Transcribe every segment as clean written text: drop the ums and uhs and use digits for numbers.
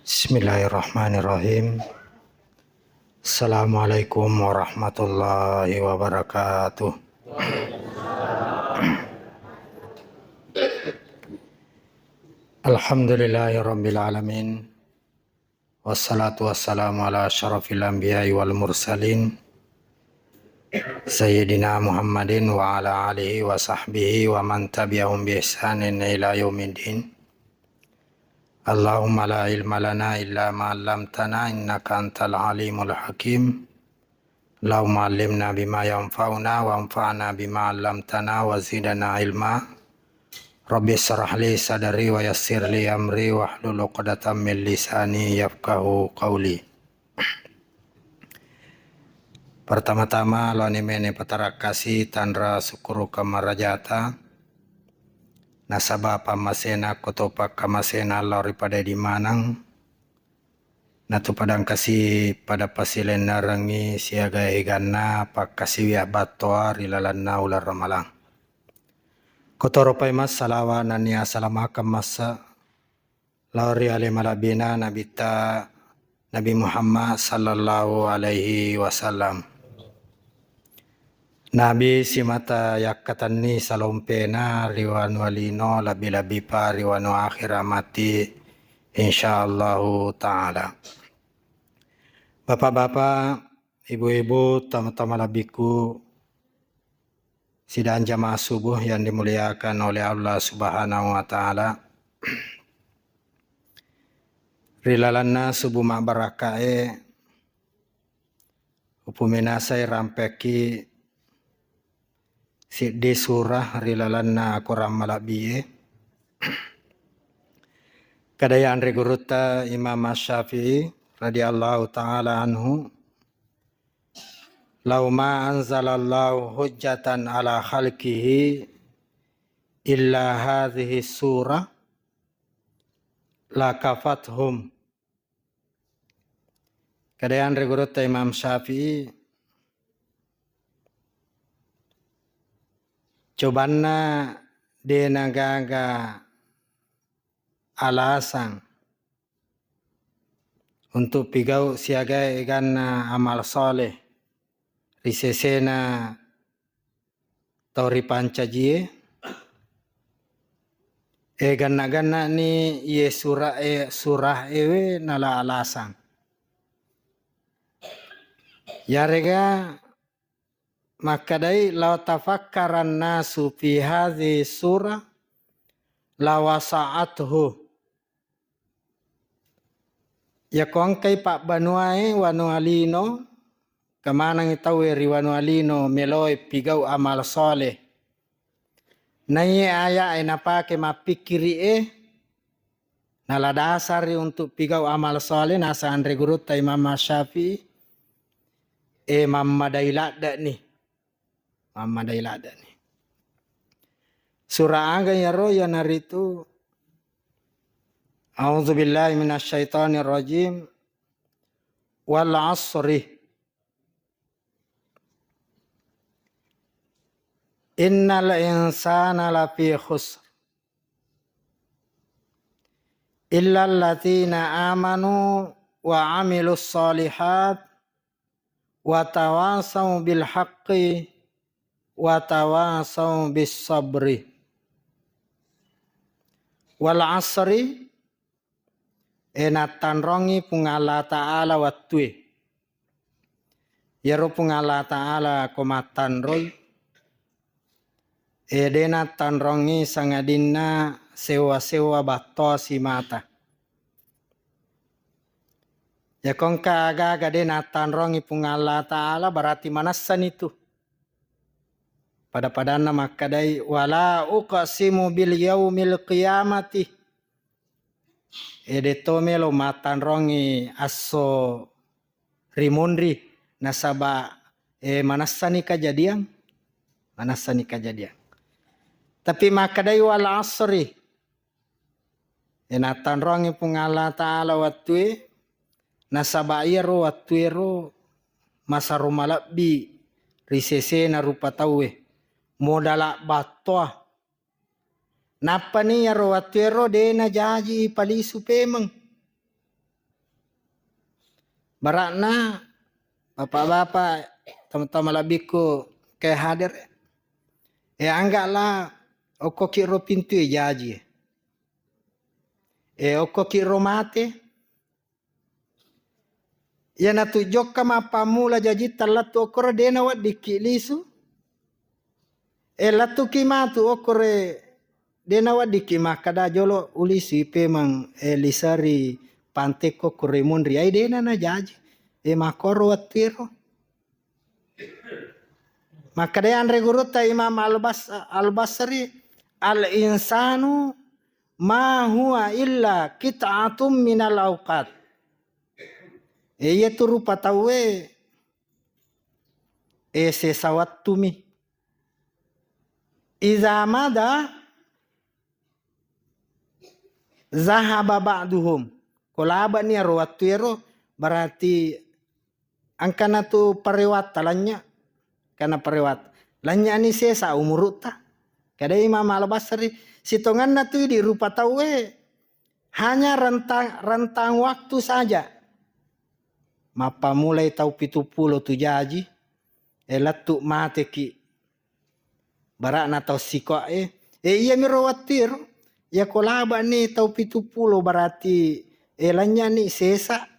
Bismillahirrahmanirrahim. Assalamualaikum warahmatullahi wabarakatuh. Alhamdulillahirabbil alamin. Wassalatu wassalamu ala asyrafil anbiya'i wal mursalin Sayyidina Muhammadin wa ala alihi wa sahbihi wa man tabi'ahum bi ihsanin ila yaumiddin. Allahumma la ilma lana illa ma 'allamtana innaka antal alimul hakim. Allahumma 'allimna bima yanfa'una wa anfa'na bima 'allamtana wa zidna ilma. Rabbi shrah li sadri wa yassir li amri wahlul 'uqdatam min lisani yafqahu qawli. Pertama-tama loni mene patarakasi tandra syukur kamarajata nasaba pamasena kotopak kamasena lori pada di manang natu padang kasih pada pasilen narangi siaga egana pak kasih ya batoa rilalanna ular ramalang kotoro paimas salawa nania salamaka masa lori ale malabina nabita Nabi Muhammad sallallahu alaihi wasallam. Nabi simata yakatani salompena riwanu alino labi-labi pa riwanu akhiramati insyaallahu ta'ala. Bapak-bapak, ibu-ibu, tamu-tamu labiku sidang jamaah subuh yang dimuliakan oleh Allah Subhanahu wa ta'ala. Rilalanna subuh ma'barakae upuminasai rampeki di surah rilalanna Quran malabiye kadayaan reguruta Imam Syafi'i radhiyallahu ta'ala anhu lau ma anzalallahu hujjatan ala khalqihi illa hadhihi surah la kafathum. Kadayaan reguruta Imam Syafi'i cobanna de nagaga alasan untuk pigau siaga egana amal soleh risesena tauri pancajie egana ni ye surah ewe nala alasan yarega makadai law tafakkaran nasu fi hadhi surah lawasa'athu. Ya kongkai pak banuai wanu alino kemana ngitawe riwanu alino meloi pigau amal soleh. Nai aya enapa ke mapikiri nala dasari untuk pigau amal soleh nasa andre gurut Imam Syafi'i mamadailat nih. Mamadailat nih. Surah angga ya roh ya naritu. A'udzubillahi minasyaitonir rajim. Wal 'asri. Innal insana lafi khusr. Illal ladzina amanu wa 'amilus shalihat wa tawasaw bil haqqi wa tawasaw bis sabri. Wal 'asri enatan rongi pungala ta'ala watue. Yaro pungala ta'ala komatan roy. Edenatan rongi sangadina sewa-sewa bato si mata. Ya kongka aga denatan rongi pungala ta'ala berarti manasan itu. Pada makadai wala uqsimu bil yaumil qiyamati. Edeto melo matan rongi aso rimundri nasaba manasani kejadian. Tapi makadai wal asri. Enatan rongi pungala ta'ala watue nasaba iro watuero masarumalabi risese na rupa tawe. Modala batoa. Napa ni ya rawatero de na jaji palisu pemang. Barakna bapak-bapak teman-teman labiku ke hadir. Anggaplah oko kiro pintu jaji. Oko kiro mate. Ya natu jokka mapa mula jaji talatu okore dena wat dikilisu. Latu kimatu okore dena wat dikima kada jolo ulisi pemang lisari panteko kore mundri ai dena na jaji. Makoro watiro. Maka dia andre guruta Imam Al-Basri al-insanu ma huwa illa kit'atum minal awqat. Iya tu rupa tawe sesawat tumi. Iza mada zahaba ba'duhum. Kolaba ni arwatiro berarti angkana tu parewat talanya. Karena parewat. Lanya ni sesa umuruta. Kada Imam Al-Basri sitongan na tu di rupa tawe hanya rentang waktu saja. Mapa mulai tau 70 tu jaji. Latu mate ki. Barak na tau siko iya mirowatir. Ya kolaba ni tau 70 berarti lanya ni sesa.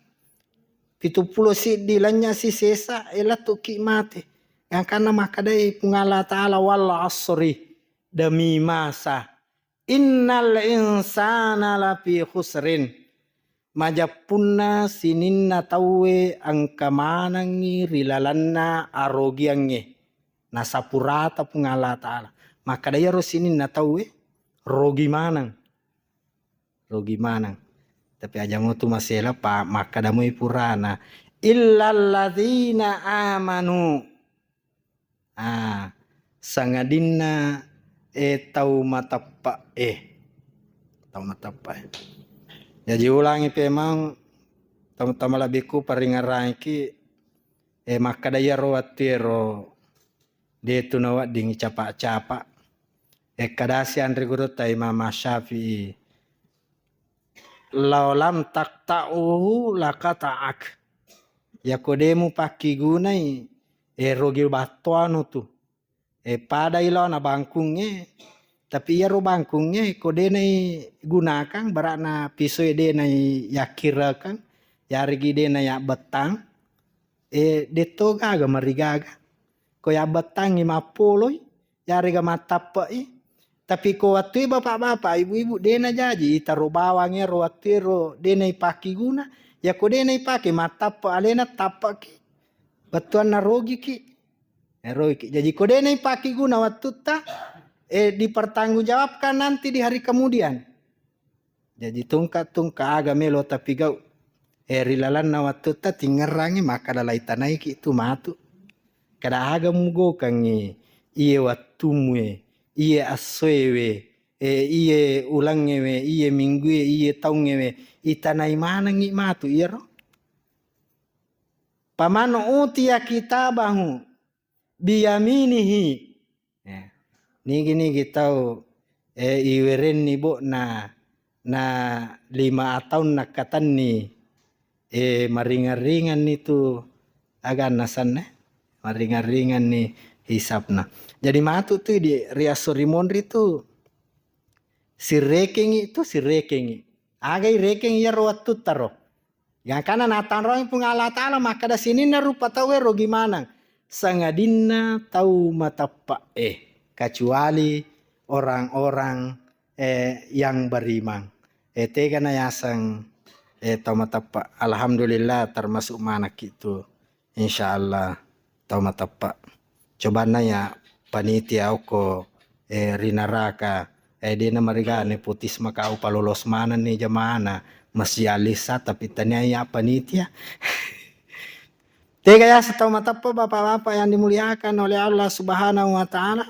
70 si di lanya si sesa. Latu ki mate. Yang karena makadai pungala ta'ala wal asri. Demi masa. Innal insana lafi khusrin. Majapunna sininna tawe angka manangi rilalanna arogiange. Nasapurata pungala ta'ala. Maka daya sininna tawe rogi manang. Rogi manang. Tapi aja tu masalah pak maka damu purana. Illalladzina amanu. Sangadinna tau matapa tau matapa. Jadi ulangi memang teman-teman labiku paringaran ki maka daya rawatiro dia tu nawat ding capa-capa kadasi andre guru ta Imam Syafi'i laulam taqta'uhu lakata'ak ya kodemu paki gunai rogi batuanu tu pada ilo na bangkungnya tapi ya ro bangkungnya kode nai gunakan barakna pisau de nai yakirakan yarigi de nai betang deto gaga marigaga ko ya betang 50 yariga matapai tapi ko waktu bapak-bapak ibu-ibu de na jaji taro bawangnya ro watiro de nai paki guna ya kode nai paki matapa alena tapaki batuan na rogi ki rogi jadi kode nai paki guna waktu ta dipertanggungjawabkan nanti di hari kemudian. Jadi tungka aga melo tapi gau rilalan na waktu ta tingerangi maka dalai tanai ki itu matu. Kada aga mugo kangi iye waktumu iye asoewe iye ulangewe iye minggu iye taungewe itanai mana ngi matu iro. Pamano utia kitabahu biyaminihi. Nigi tahu iweren ni bo na 5 tahun nak katan ni maringan-ringan itu agak nasan maringan-ringan ni hisapna. Jadi matu tu di riasori mondri tu si rekengi agai rekengi ya waktu taro. Yang kana natan roh pungala ta'ala maka da sini na rupa tawe ro gimana sangadinna tau matapa kecuali orang-orang yang beriman. Tega na yasang tau matapa. Alhamdulillah termasuk manak itu. Insyaallah tau matapa. Coba naya panitia oko rinaraka dia na marigane putis makau palolos mana ni jamana masih alisa tapi tanya ya panitia. Tega ya setau matapa bapak-bapak yang dimuliakan oleh Allah Subhanahu wa taala.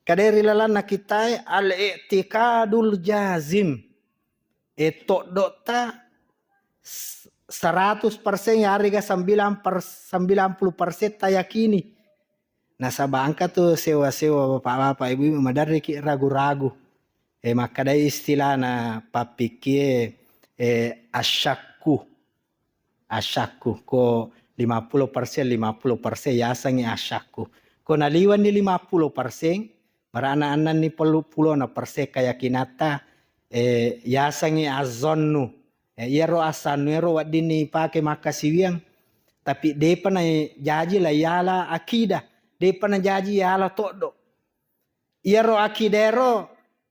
Kaderi lalan nakitai al-i'tikadul jazim. Tok dokta 100% ya harga 90% tayakini. Nah sabangka tuh sewa-sewa bapak-bapak ibu madari ki ragu-ragu. Maka ada istilah na papiki asyakku. asyaku ko 50% yasangi asyaku ko naliwan ni 50% marana anan ni pulo na perse kayakinata yasangi azonnu iero asanu ero wadini pake makasiwiang tapi depa na jaji la yala akida depa na jaji yala todo iero akidero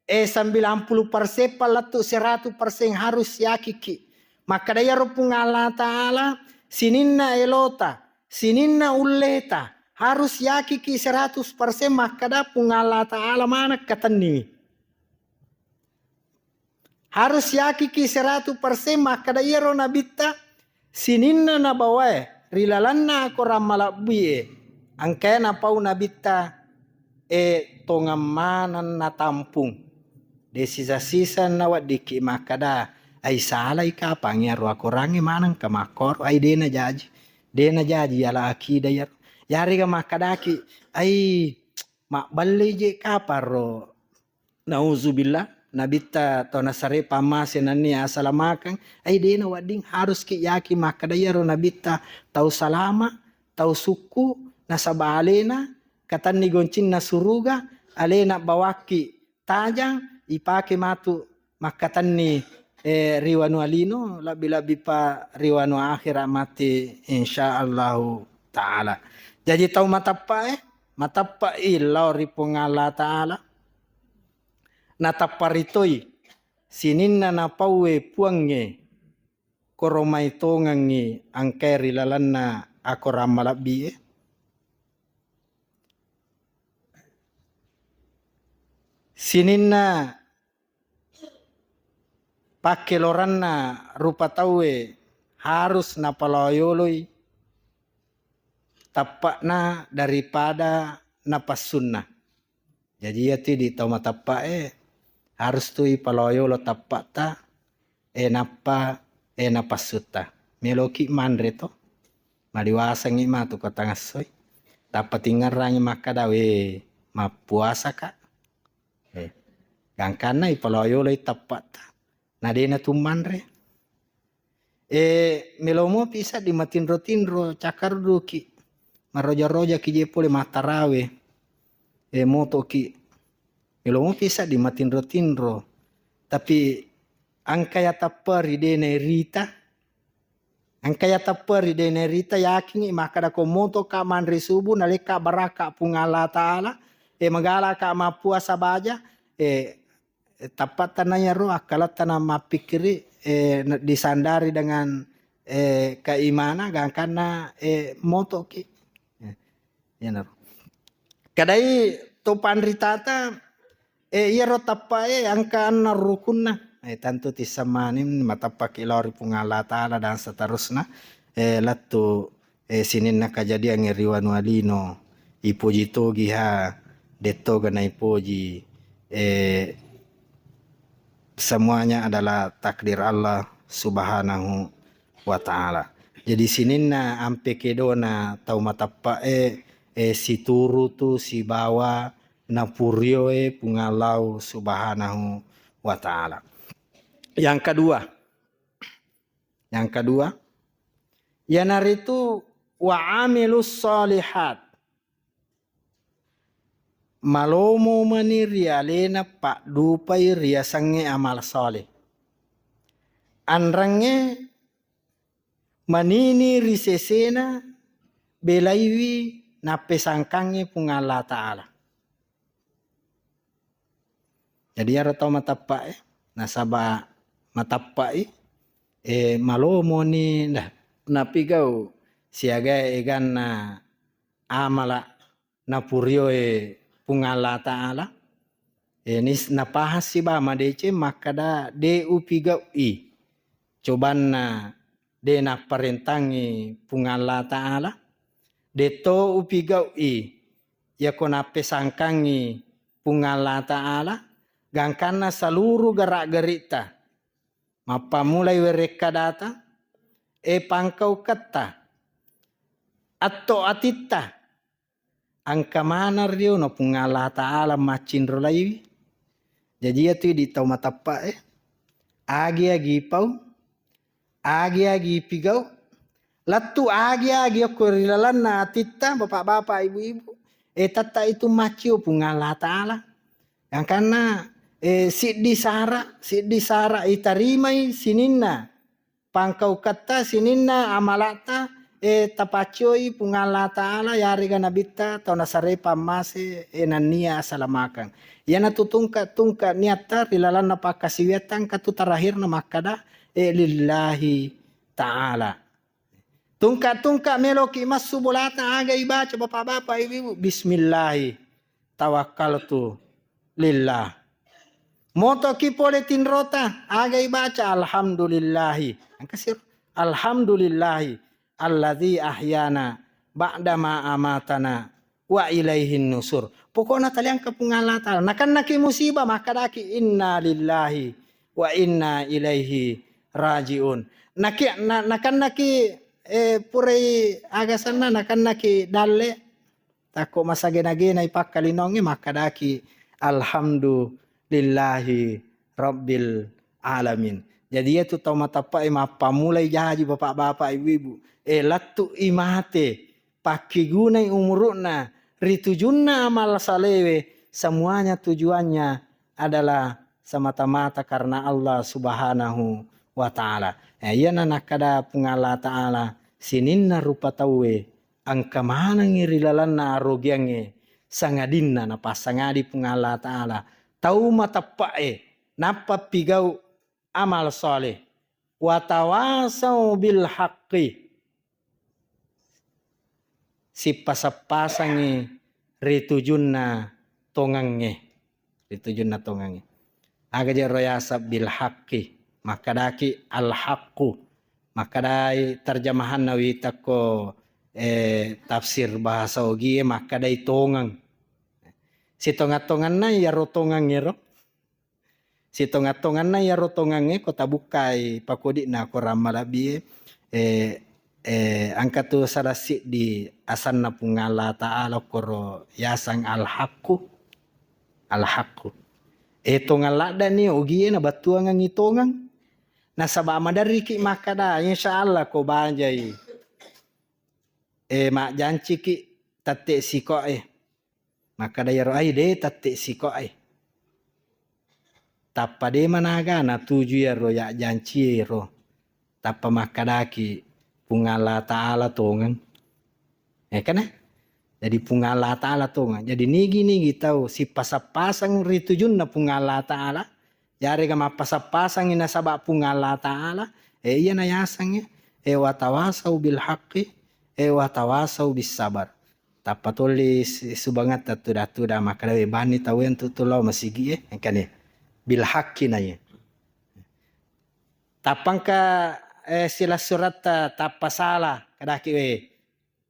90% palatu 100% harus yakiki maka daya rupung Allah Ta'ala sininna elota sininna ulleta harus yakiki 100% maka da pung Allah Ta'ala mana katani harus yakiki 100% maka da iro nabita sininna na bawae rilalanna ko ramalabie angkena pau nabita tongamanan na tampung desisa-sisa na wadiki makada ay salay ka pangyaro ako rangi manang kamakor ay dena jaji ala akida yari ka makadaki ay makbali je kaparo nauzubillah nabita to nasare pamasen nani asalamakang ay dena wading harus ki yaki makadayaro nabita tau salama tau suku nasabalena katan ni goncin na suruga alena bawaki tajang ipake matu makatan ni riwanu alino labi-labi pa riwanu akhirat mati insyaallah taala. Jadi tahu matapa ilau ripung Allah taala nataparitoi sininna na pawe puange koromai tongangi angkeri lalanna akoramalabi sininna pakai loranna rupa tawe harus napaloyoloi tapakna daripada napas sunnah. Jadi ya ti di tau matapa harus tu ipaloyolo tapak ta napas sutta. Meloki mandre to maliwasang ima tu katangasoy tapat ingarangi makadawe mapuasa ka gangkana ipaloyolo tapak ta nadena tumandre melomo pisa di matinro cakar duki maroja-roja ki je pole matarawe moto ki melomo pisa di matinro tapi angkaya tapari dene rita yakin makada ko moto ka mandre subuh naleka baraka pung Allah taala magala ka mapuasa baja tapat tananya roh akalat tanah mapikiri disandari dengan keimanan gangkana moto ki ya naro kadai to pandritata iya ro tapae angkan rukunna tantu tisamanin matapak ilori pung Allah taala dan seterusnya lattu sininna kajadian riwanu alino ipoji togi ha detto gana ipoji semuanya adalah takdir Allah subhanahu wa ta'ala. Jadi sininna ampe kedona tau matapa si turu tu si bawa na purio pungalau subhanahu wa ta'ala. Yang kedua yanaritu wa amilus solihat malomo mani rialena pak dupai riasange amal soleh anrange manini risesena belaiwi nape sangkange pung Allah taala. Jadi ya tau matapa nasaba matapa malomo ni napigau siaga egan na amala napurio pung Allah taala ini napahas si bama dece makada de upigau coban na de na parentangi pung Allah taala de to upigau ya konape sangkangi pung Allah taala gangkana seluruh gerak gerita mapa mulai wereka data pangkau kata atau atita angka mana rio no pung Allah taala macin rolaiwi jadi itu di tau matapa agi pau agi pigau Latu agi ko rilalan na tita bapak-bapak ibu-ibu. Tata itu macio punga Allah Ta'ala. Yang karena siddi sara itarimai sininna. Pangkau kata sininna amalata tapacioi punga Allah Ta'ala yari gana bitta tau nasare pamase nania asalamakan. Yana tutungka niata rilalan na pakasiwetan katu terakhir na makada lillahi ta'ala. Tungka meloki mas subulata aga ibaca bapak-bapak ibu bismillahi tawakkaltu lillah. Moto ki pole tinrota aga ibaca alhamdulillahi. Angkasir alhamdulillahi alladzi ahyana ba'dama amatana wa ilaihin nusur. Pokoknya taliang kapungala ta'ala. Nakan naki musibah maka daki inna lillahi wa inna ilaihi rajiun. Nakan naki purai agasana nakan naki dalle tako masagena-gena ipakkalinongi maka daki alhamdulillahi rabbil alamin. Jadi itu tau matapa mapa mulai jaji bapak-bapak ibu-ibu. Latu imate paki gunai umuruna ritujunna amal salewe semuanya tujuannya adalah semata-mata karena Allah Subhanahu wa ta'ala. Yana nakada pungala ta'ala sininna rupa tawe angka mana ngirilalanna arogiange sangadinna na pasangadi pungala ta'ala tau matapae napa pigau amal soleh watawasau bil haqqi si pasapasange ritujunna tongange aga je royasa bil haqqi maka daki al haqqu maka dai terjemahan nawita ko tafsir bahasa ogi maka dai tongang si tongan na ya rotongang ngero si tongan na ya rotongang ko tabukai pakodi na ko ramalabi angkatu sarasi di asanna pungala ta'ala koro yasang al haqqu tongan lada ni ogi na batuangan itongang nasaba madari ki makada insyaallah ko banjai mak janci ki tatte siko makada yaro ai de tatte siko tappa de managa na tuju yaro ya janci ro tappa makada ki pungala ta'ala tongan kana jadi pungala ta'ala tongan jadi nigi tahu si pasang ritujun na pungala ta'ala jari ga mapasapasang ina sabab pungala ta'ala iya na yasangnya watawasau bil haqqi watawasau bis sabar tapatuli subangat tuda makadawe bani tawen tutulau masigi kane bil haqqi na ye tapangka sila surat tapasala kadaki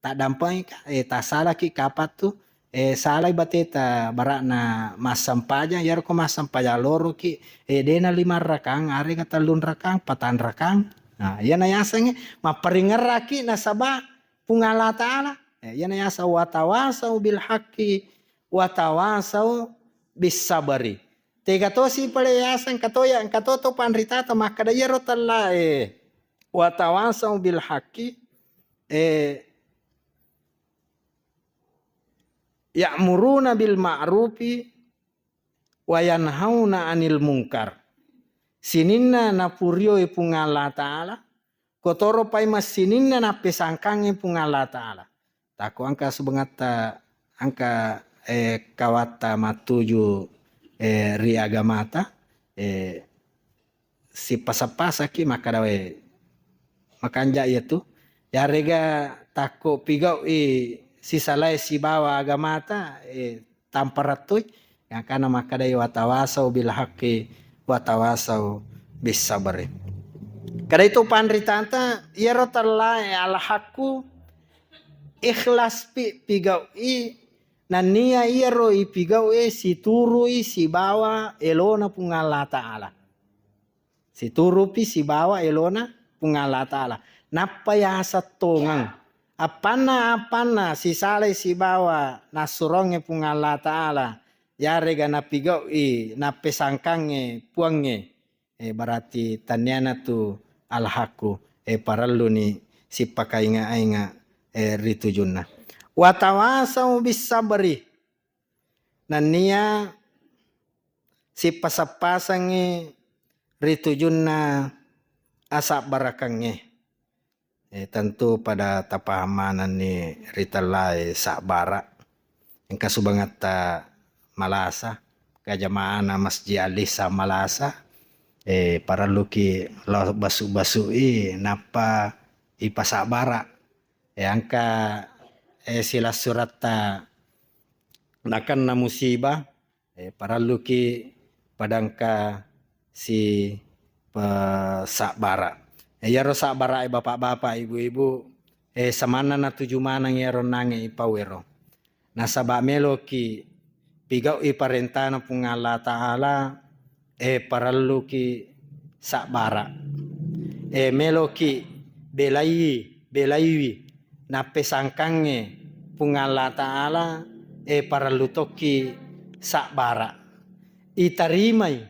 tak dampai tak salah ki kapat tu salai bateta barakna masampaja yar ko masampaja loro ki dena 5 rakang are kata lun rakang 4 rakang nah yana yasange maparingar ki nasaba pungala ta'ala yana yasa watawasau bil haqqi watawasau bis sabari tega tosi pale yasan katoya katoto panritata makada yaro talla watawasau bil haqqi ya'muruna bil ma'rufi wa yanhauna 'anil munkar. Sininna na purio pungala ta'ala kotoro pai mas sininna na pesangkange pungala ta'ala. Tako angka subangata angka kawata matuju ri agamata si pasapasa ki makadawe makanja itu yarega tako pigau si salai si bawa agamata tamparatui yang kana makadai watawasau bil haqqi watawasau bis sabri kada itu panritanta yero terlae al haqqu ikhlas pigau nania yero pigau si turui si bawa elona pungala ta'ala si turupi si bawa elona pungala ta'ala napa yasa tongang apana si sale si bawa nasuronge pungala ta'ala yare gana pigau na pesangkange puange berarti tanyana tu al haqqu paralu ni si pakainga-inga ritujunna. Watawasau bis sabri. Nania si pasapasangi ritujunna asa barakange. Tentu pada tapahamanan ni ritalai sabara. Yang kasubangat malasa. Kajamaana masjid alisa malasa. Para luki lo basu-basui napa ipasabara. Angka sila surat nakan na musibah para luki padangka si sakbara. Yaro sakbara bapak-bapak ibu-ibu samana na tuju manang yaro nange ipawero. Nasaba meloki pigau iparentana pung Allah Ta'ala para luki sakbara. Meloki belaiwi na pesangkange pung Allah Ta'ala para lutoki sakbara. Itarimai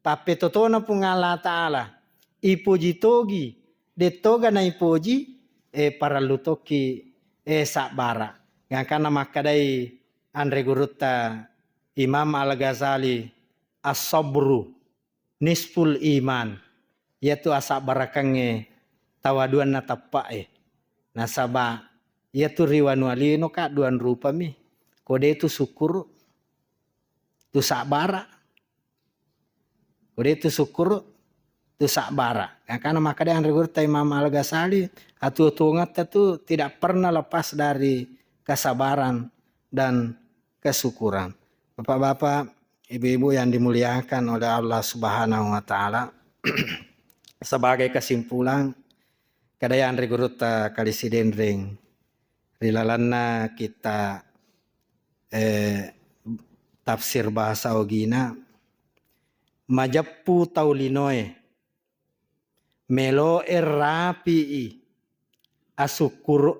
papetotona pung Allah Ta'ala ipuji togi detoga na ipuji para lutoki sakbara. Ngakana makadai andre guruta Imam Al-Ghazali as-sabru nisful iman, yaitu asabarakange tawaduan na tapae. Nasaba yaitu riwanu alino ka duan rupa mi. Kode itu syukur tu sabara. Kode itu syukur tu sabara. Karena maka dia andre guruta Imam Al-Ghazali atu tungat itu tidak pernah lepas dari kesabaran dan kesyukuran. Bapak-bapak, ibu-ibu yang dimuliakan oleh Allah Subhanahu wa Ta'ala, sebagai kesimpulan, kadaya andre guruta kalisidendring rilalana kita tafsir bahasa ogina majappu taulinoe melo rapi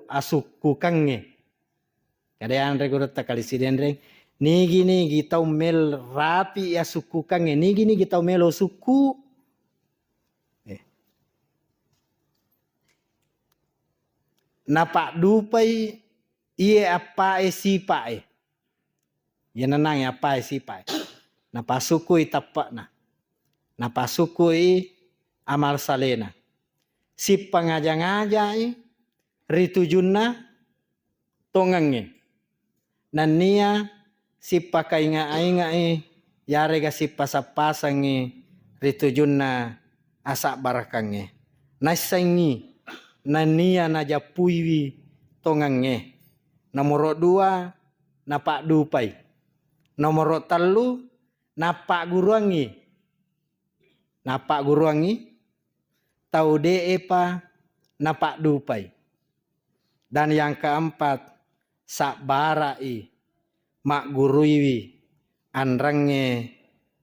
asukukange. Kadaya andre guruta kalisidendring nigi tau mel rapi asukukange nigi tau melo suku napa dupai iye apa sipae. Ya nanang apa sipae. Napa suku itapakna. Napa suku amal salena. Si pengaja-ngajai ritujunna tongange. Nania si pakainga-inga yarega si pasapasangi ritujunna asak barakange. Nasangi nania najapuiwi tongange. Nomor 2 napak dupai. Nomor 3 napak guruangi. Napak guruangi tau deepa napak dupai. Dan yang keempat sakbarai mak guruiwi andrange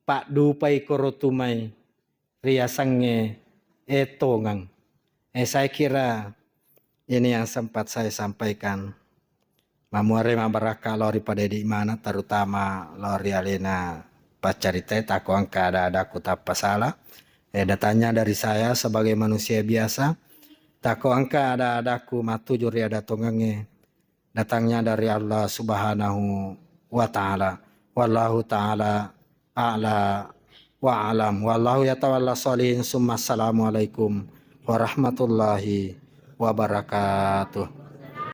pak dupai korotumai riasange tongang. Saya kira ini yang sempat saya sampaikan. Mamuare mabaraka lori pada di mana terutama lori alena pacarita tako angka ada kutap pasalah. Datanya dari saya sebagai manusia biasa. Tako angka ada ku matujur ada tongange. Datangnya dari Allah Subhanahu wa Ta'ala. Wallahu ta'ala a'la wa alam. Wallahu yatawalla sholihin. Summa assalamualaikum warahmatullahi wabarakatuh.